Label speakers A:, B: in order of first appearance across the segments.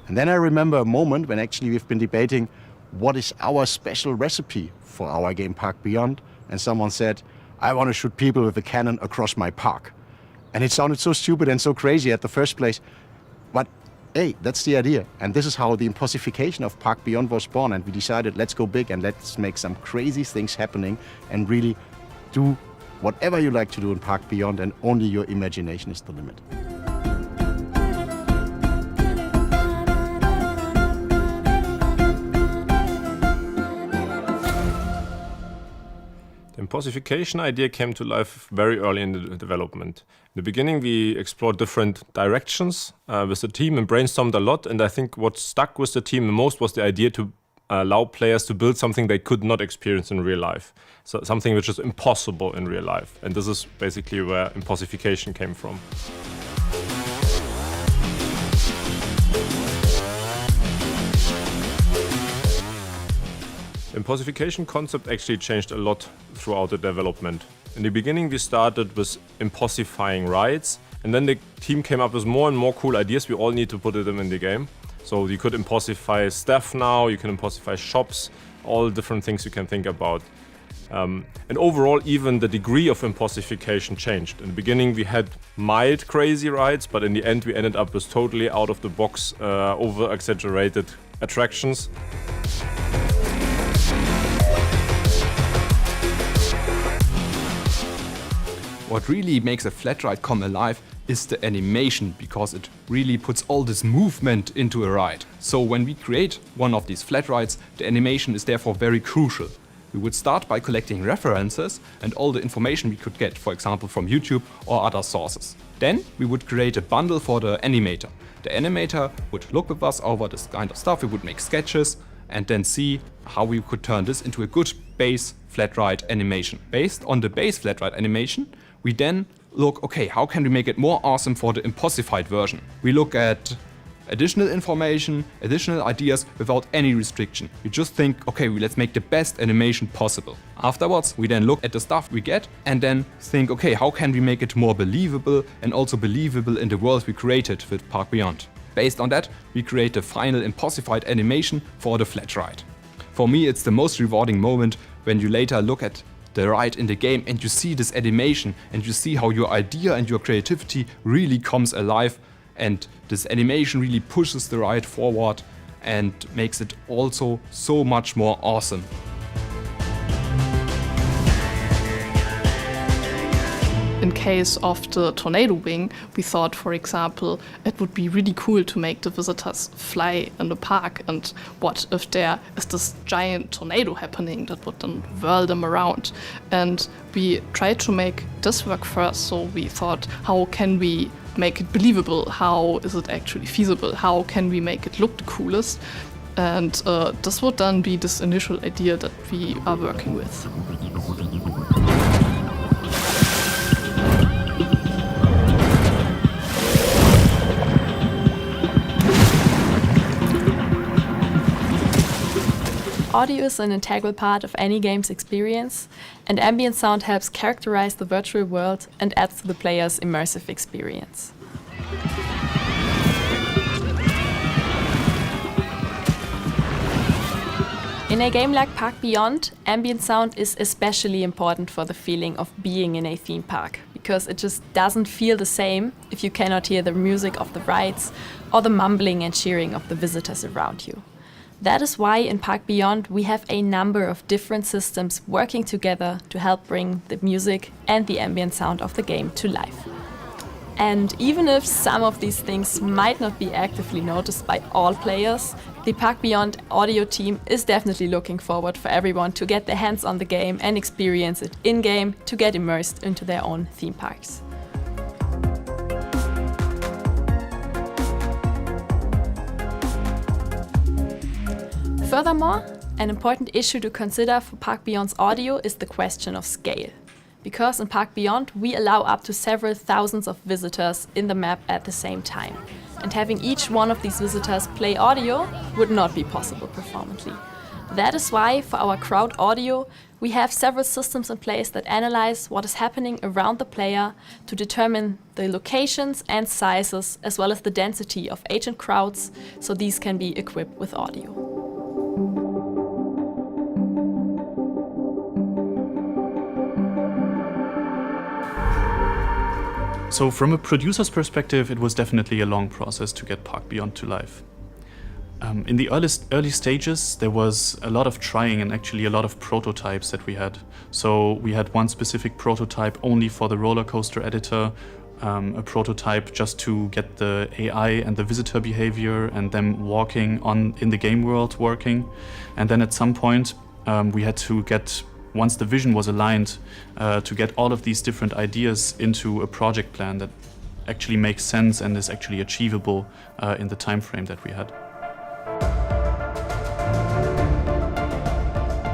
A: And then I remember a moment when actually we've been debating what is our special recipe for our game Park Beyond. And someone said, I want to shoot people with a cannon across my park. And it sounded so stupid and so crazy at the first place. But hey, that's the idea. And this is how the impossification of Park Beyond was born. And we decided, let's go big and let's make some crazy things happening and really do whatever you like to do in Park Beyond, and only your imagination is the limit.
B: The impossification idea came to life very early in the development. In the beginning, we explored different directions with the team and brainstormed a lot. And I think what stuck with the team the most was the idea to allow players to build something they could not experience in real life. So something which is impossible in real life. And this is basically where impossification came from. The impossification concept actually changed a lot throughout the development. In the beginning, we started with impossifying rides, and then the team came up with more and more cool ideas. We all need to put them in the game. So you could impossify staff now, you can impossify shops, all different things you can think about. And overall, even the degree of impossification changed. In the beginning, we had mild crazy rides, but in the end, we ended up with totally out-of-the-box, over-exaggerated attractions.
C: What really makes a flat ride come alive is the animation, because it really puts all this movement into a ride. So when we create one of these flat rides, the animation is therefore very crucial. We would start by collecting references and all the information we could get, for example from YouTube or other sources. Then we would create a bundle for the animator. The animator would look with us over this kind of stuff, we would make sketches and then see how we could turn this into a good base flat ride animation. Based on the base flat ride animation, we then look, okay, how can we make it more awesome for the impossified version? We look at additional information, additional ideas without any restriction. We just think, okay, let's make the best animation possible. Afterwards, we then look at the stuff we get and then think, okay, how can we make it more believable and also believable in the world we created with Park Beyond? Based on that, we create the final impossified animation for the flat ride. For me, it's the most rewarding moment when you later look at the ride in the game and you see this animation and you see how your idea and your creativity really comes alive, and this animation really pushes the ride forward and makes it also so much more awesome.
D: In case of the tornado wing, we thought, for example, it would be really cool to make the visitors fly in the park, and what if there is this giant tornado happening that would then whirl them around. And we tried to make this work first, so we thought, how can we make it believable? How is it actually feasible? How can we make it look the coolest? And this would then be this initial idea that we are working with.
E: Audio is an integral part of any game's experience, and ambient sound helps characterize the virtual world and adds to the player's immersive experience. In a game like Park Beyond, ambient sound is especially important for the feeling of being in a theme park, because it just doesn't feel the same if you cannot hear the music of the rides or the mumbling and cheering of the visitors around you. That is why in Park Beyond we have a number of different systems working together to help bring the music and the ambient sound of the game to life. And even if some of these things might not be actively noticed by all players, the Park Beyond audio team is definitely looking forward for everyone to get their hands on the game and experience it in-game to get immersed into their own theme parks. Furthermore, an important issue to consider for Park Beyond's audio is the question of scale. Because in Park Beyond we allow up to several thousands of visitors in the map at the same time. And having each one of these visitors play audio would not be possible performantly. That is why, for our crowd audio, we have several systems in place that analyze what is happening around the player to determine the locations and sizes, as well as the density of agent crowds, so these can be equipped with audio.
F: So from a producer's perspective, it was definitely a long process to get Park Beyond to life. In the early stages, there was a lot of trying and actually a lot of prototypes that we had. So we had one specific prototype only for the roller coaster editor, a prototype just to get the AI and the visitor behavior and them walking on in the game world working. And then at some point, we had to get, once the vision was aligned, to get all of these different ideas into a project plan that actually makes sense and is actually achievable in the time frame that we had.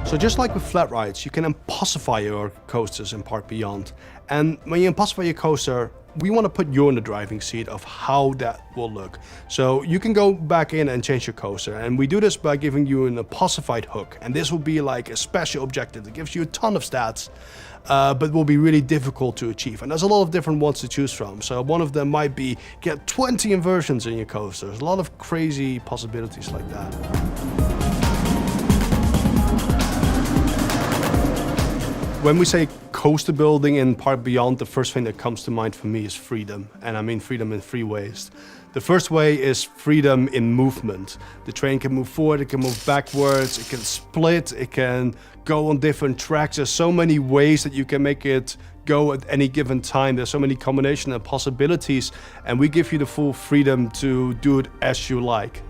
G: So just like with flat rides, you can impossify your coasters in Park Beyond. And when you impossify your coaster, we want to put you in the driving seat of how that will look. So you can go back in and change your coaster. And we do this by giving you an impossified hook. And this will be like a special objective that gives you a ton of stats, but will be really difficult to achieve. And there's a lot of different ones to choose from. So one of them might be get 20 inversions in your coaster. There's a lot of crazy possibilities like that. When we say coaster building in Park Beyond, the first thing that comes to mind for me is freedom. And I mean freedom in three ways. The first way is freedom in movement. The train can move forward, it can move backwards, it can split, it can go on different tracks. There's so many ways that you can make it go at any given time. There's so many combinations and possibilities, and we give you the full freedom to do it as you like.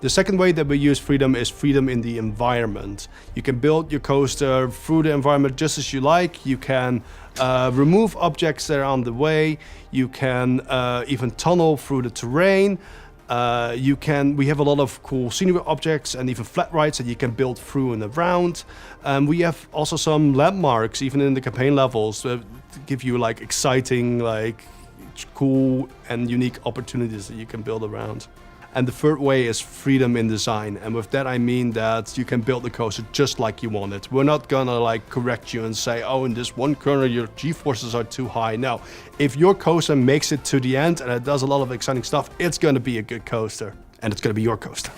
G: The second way that we use freedom is freedom in the environment. You can build your coaster through the environment just as you like. You can remove objects that are on the way. You can even tunnel through the terrain. We have a lot of cool scenery objects and even flat rides that you can build through and around. We have also some landmarks, even in the campaign levels, to give you like exciting, like cool and unique opportunities that you can build around. And the third way is freedom in design. And with that, I mean that you can build the coaster just like you want it. We're not gonna like correct you and say, oh, in this one corner, your G-forces are too high. No, if your coaster makes it to the end and it does a lot of exciting stuff, it's gonna be a good coaster. And it's gonna be your coaster.